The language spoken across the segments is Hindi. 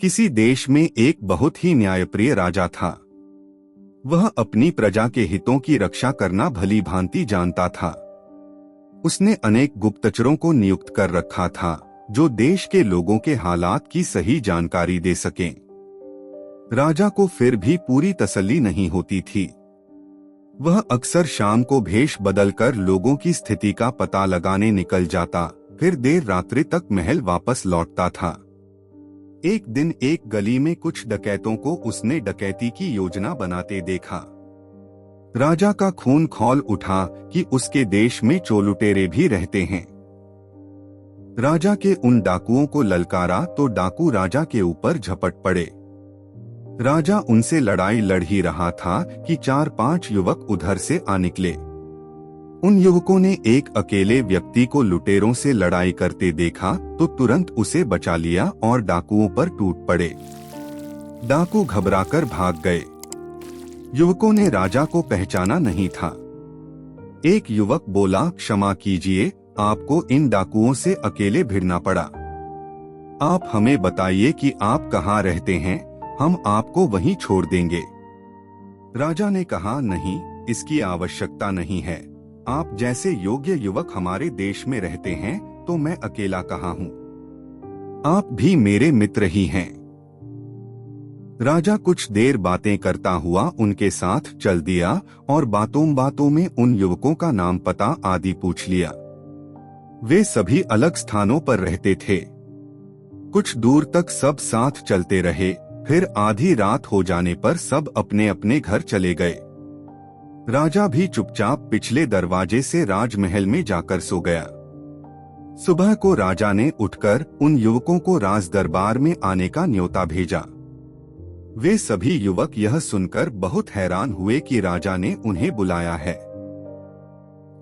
किसी देश में एक बहुत ही न्यायप्रिय राजा था। वह अपनी प्रजा के हितों की रक्षा करना भली भांति जानता था। उसने अनेक गुप्तचरों को नियुक्त कर रखा था जो देश के लोगों के हालात की सही जानकारी दे सकें। राजा को फिर भी पूरी तसल्ली नहीं होती थी। वह अक्सर शाम को भेष बदलकर लोगों की स्थिति का पता लगाने निकल जाता, फिर देर रात्रि तक महल वापस लौटता था। एक दिन एक गली में कुछ डकैतों को उसने डकैती की योजना बनाते देखा। राजा का खून खौल उठा कि उसके देश में चोलुटेरे भी रहते हैं। राजा के उन डाकुओं को ललकारा तो डाकू राजा के ऊपर झपट पड़े। राजा उनसे लड़ाई लड़ ही रहा था कि 4-5 युवक उधर से आ निकले। उन युवकों ने एक अकेले व्यक्ति को लुटेरों से लड़ाई करते देखा तो तुरंत उसे बचा लिया और डाकुओं पर टूट पड़े। डाकू घबराकर भाग गए। युवकों ने राजा को पहचाना नहीं था। एक युवक बोला, क्षमा कीजिए, आपको इन डाकुओं से अकेले भिड़ना पड़ा। आप हमें बताइए कि आप कहाँ रहते हैं, हम आपको वहीं छोड़ देंगे। राजा ने कहा, नहीं, इसकी आवश्यकता नहीं है। आप जैसे योग्य युवक हमारे देश में रहते हैं तो मैं अकेला कहाँ हूँ। आप भी मेरे मित्र ही हैं। राजा कुछ देर बातें करता हुआ उनके साथ चल दिया और बातों बातों में उन युवकों का नाम पता आदि पूछ लिया। वे सभी अलग स्थानों पर रहते थे। कुछ दूर तक सब साथ चलते रहे, फिर आधी रात हो जाने पर सब अपने अपने घर चले गए। राजा भी चुपचाप पिछले दरवाजे से राजमहल में जाकर सो गया। सुबह को राजा ने उठकर उन युवकों को राज दरबार में आने का न्योता भेजा। वे सभी युवक यह सुनकर बहुत हैरान हुए कि राजा ने उन्हें बुलाया है।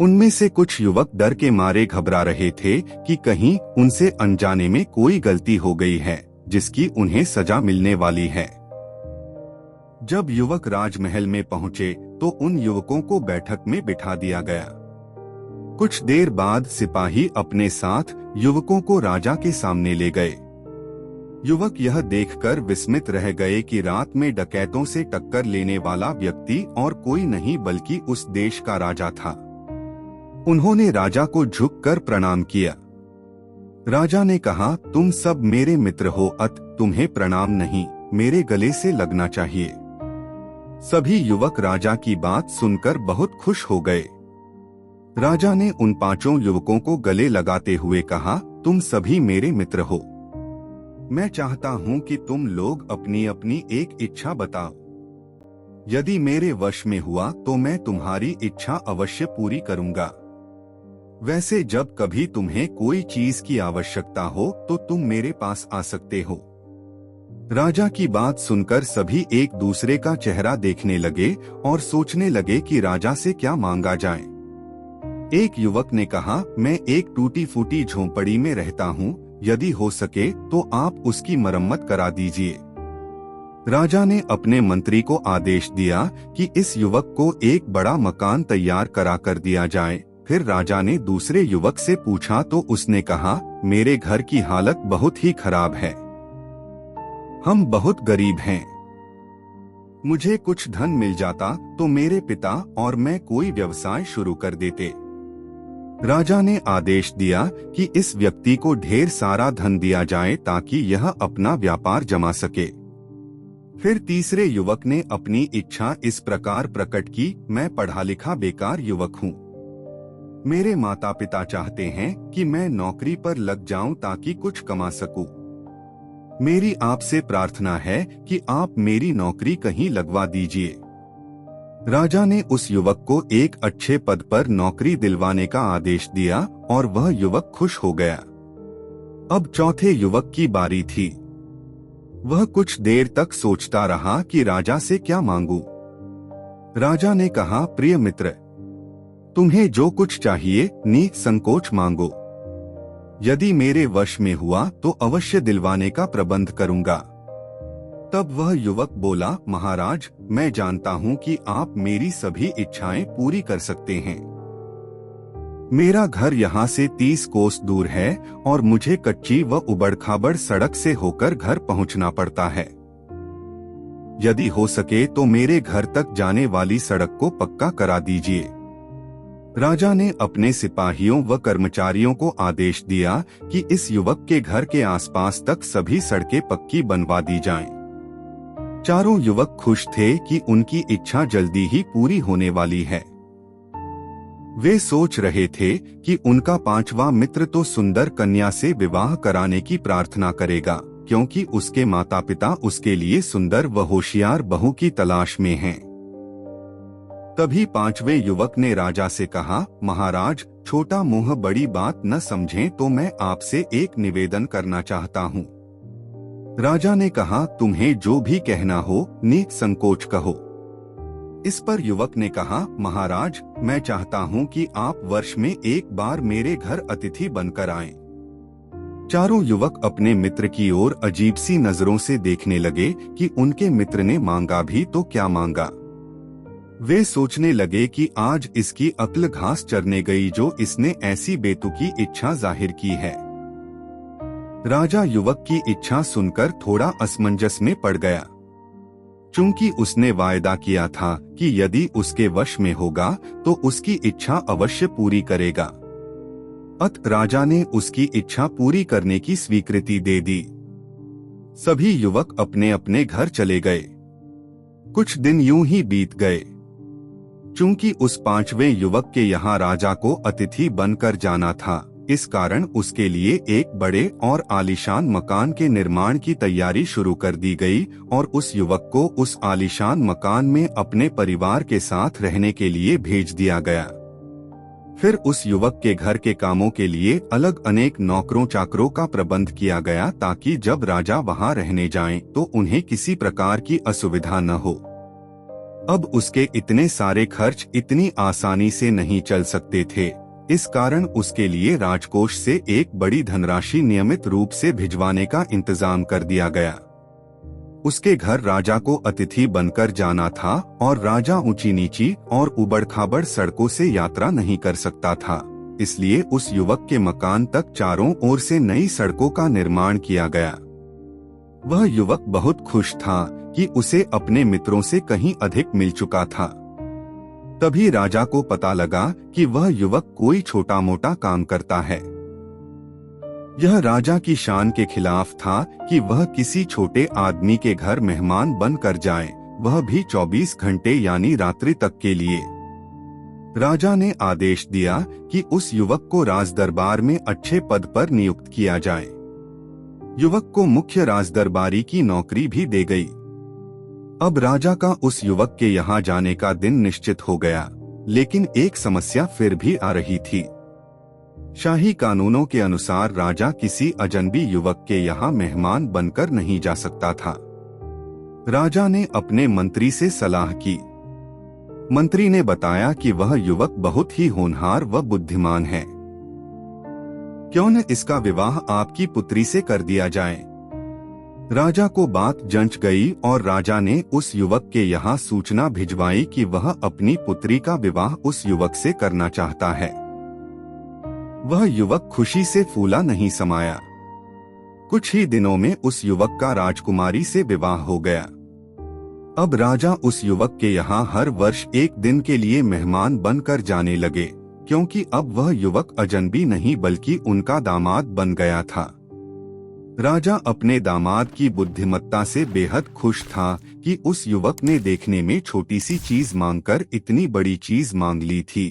उनमें से कुछ युवक डर के मारे घबरा रहे थे कि कहीं उनसे अनजाने में कोई गलती हो गई है जिसकी उन्हें सजा मिलने वाली है। जब युवक राजमहल में पहुंचे तो उन युवकों को बैठक में बिठा दिया गया। कुछ देर बाद सिपाही अपने साथ युवकों को राजा के सामने ले गए। युवक यह देखकर विस्मित रह गए कि रात में डकैतों से टक्कर लेने वाला व्यक्ति और कोई नहीं बल्कि उस देश का राजा था। उन्होंने राजा को झुककर प्रणाम किया। राजा ने कहा, तुम सब मेरे मित्र हो, तुम्हें प्रणाम नहीं, मेरे गले से लगना चाहिए। सभी युवक राजा की बात सुनकर बहुत खुश हो गए। राजा ने उन 5 युवकों को गले लगाते हुए कहा, तुम सभी मेरे मित्र हो। मैं चाहता हूं कि तुम लोग अपनी अपनी एक इच्छा बताओ। यदि मेरे वश में हुआ तो मैं तुम्हारी इच्छा अवश्य पूरी करूंगा। वैसे जब कभी तुम्हें कोई चीज की आवश्यकता हो तो तुम मेरे पास आ सकते हो। राजा की बात सुनकर सभी एक दूसरे का चेहरा देखने लगे और सोचने लगे कि राजा से क्या मांगा जाए। एक युवक ने कहा, मैं एक टूटी फूटी झोंपड़ी में रहता हूँ, यदि हो सके तो आप उसकी मरम्मत करा दीजिए। राजा ने अपने मंत्री को आदेश दिया कि इस युवक को एक बड़ा मकान तैयार करा कर दिया जाए। फिर राजा ने दूसरे युवक से पूछा तो उसने कहा, मेरे घर की हालत बहुत ही खराब है। हम बहुत गरीब हैं। मुझे कुछ धन मिल जाता तो मेरे पिता और मैं कोई व्यवसाय शुरू कर देते। राजा ने आदेश दिया कि इस व्यक्ति को ढेर सारा धन दिया जाए ताकि यह अपना व्यापार जमा सके। फिर तीसरे युवक ने अपनी इच्छा इस प्रकार प्रकट की, मैं पढ़ा लिखा बेकार युवक हूँ। मेरे माता पिता चाहते हैं कि मैं नौकरी पर लग जाऊं ताकि कुछ कमा सकूं। मेरी आपसे प्रार्थना है कि आप मेरी नौकरी कहीं लगवा दीजिए। राजा ने उस युवक को एक अच्छे पद पर नौकरी दिलवाने का आदेश दिया और वह युवक खुश हो गया। अब चौथे युवक की बारी थी। वह कुछ देर तक सोचता रहा कि राजा से क्या मांगूं। राजा ने कहा, प्रिय मित्र, तुम्हें जो कुछ चाहिए निसंकोच मांगो। यदि मेरे वश में हुआ तो अवश्य दिलवाने का प्रबंध करूंगा। तब वह युवक बोला, महाराज, मैं जानता हूं कि आप मेरी सभी इच्छाएं पूरी कर सकते हैं। मेरा घर यहाँ से 30 कोस दूर है और मुझे कच्ची व उबड़-खाबड़ सड़क से होकर घर पहुँचना पड़ता है। यदि हो सके तो मेरे घर तक जाने वाली सड़क को पक्का करा दीजिए। राजा ने अपने सिपाहियों व कर्मचारियों को आदेश दिया कि इस युवक के घर के आसपास तक सभी सड़कें पक्की बनवा दी जाएं। चारों युवक खुश थे कि उनकी इच्छा जल्दी ही पूरी होने वाली है। वे सोच रहे थे कि उनका पांचवा मित्र तो सुंदर कन्या से विवाह कराने की प्रार्थना करेगा, क्योंकि उसके माता पिता उसके लिए सुंदर व होशियार बहू की तलाश में हैं। तभी पांचवें युवक ने राजा से कहा, महाराज, छोटा मुंह बड़ी बात न समझें तो मैं आपसे एक निवेदन करना चाहता हूँ। राजा ने कहा, तुम्हें जो भी कहना हो निसंकोच कहो। इस पर युवक ने कहा, महाराज, मैं चाहता हूँ कि आप वर्ष में एक बार मेरे घर अतिथि बनकर आएं। चारों युवक अपने मित्र की ओर अजीब सी नजरों से देखने लगे कि उनके मित्र ने मांगा भी तो क्या मांगा। वे सोचने लगे कि आज इसकी अक्ल घास चरने गई जो इसने ऐसी बेतुकी इच्छा जाहिर की है। राजा युवक की इच्छा सुनकर थोड़ा असमंजस में पड़ गया। चूंकि उसने वायदा किया था कि यदि उसके वश में होगा तो उसकी इच्छा अवश्य पूरी करेगा। अतः राजा ने उसकी इच्छा पूरी करने की स्वीकृति दे दी। सभी युवक अपने अपने घर चले गए। कुछ दिन यूं ही बीत गए। चूंकि उस पांचवें युवक के यहाँ राजा को अतिथि बनकर जाना था, इस कारण उसके लिए एक बड़े और आलीशान मकान के निर्माण की तैयारी शुरू कर दी गई और उस युवक को उस आलीशान मकान में अपने परिवार के साथ रहने के लिए भेज दिया गया। फिर उस युवक के घर के कामों के लिए अलग अनेक नौकरों चाकरों का प्रबंध किया गया ताकि जब राजा वहां रहने जाएं तो उन्हें किसी प्रकार की असुविधा न हो। अब उसके इतने सारे खर्च इतनी आसानी से नहीं चल सकते थे, इस कारण उसके लिए राजकोष से एक बड़ी धनराशि नियमित रूप से भिजवाने का इंतजाम कर दिया गया। उसके घर राजा को अतिथि बनकर जाना था और राजा ऊंची नीची और उबड़-खाबड़ सड़कों से यात्रा नहीं कर सकता था, इसलिए उस युवक के मकान तक चारों ओर से नई सड़कों का निर्माण किया गया। वह युवक बहुत खुश था कि उसे अपने मित्रों से कहीं अधिक मिल चुका था। तभी राजा को पता लगा कि वह युवक कोई छोटा मोटा काम करता है। यह राजा की शान के खिलाफ था कि वह किसी छोटे आदमी के घर मेहमान बनकर जाए, वह भी 24 घंटे यानी रात्रि तक के लिए। राजा ने आदेश दिया कि उस युवक को राजदरबार में अच्छे पद पर नियुक्त किया जाए। युवक को मुख्य राजदरबारी की नौकरी भी दे गई। अब राजा का उस युवक के यहाँ जाने का दिन निश्चित हो गया, लेकिन एक समस्या फिर भी आ रही थी। शाही कानूनों के अनुसार राजा किसी अजनबी युवक के यहाँ मेहमान बनकर नहीं जा सकता था। राजा ने अपने मंत्री से सलाह की। मंत्री ने बताया कि वह युवक बहुत ही होनहार व बुद्धिमान है, क्यों न इसका विवाह आपकी पुत्री से कर दिया जाए। राजा को बात जंच गई और राजा ने उस युवक के यहाँ सूचना भिजवाई कि वह अपनी पुत्री का विवाह उस युवक से करना चाहता है। वह युवक खुशी से फूला नहीं समाया। कुछ ही दिनों में उस युवक का राजकुमारी से विवाह हो गया। अब राजा उस युवक के यहाँ हर वर्ष एक दिन के लिए मेहमान बनकर जाने लगे, क्योंकि अब वह युवक अजनबी नहीं बल्कि उनका दामाद बन गया था। राजा अपने दामाद की बुद्धिमत्ता से बेहद खुश था कि उस युवक ने देखने में छोटी सी चीज मांगकर इतनी बड़ी चीज मांग ली थी।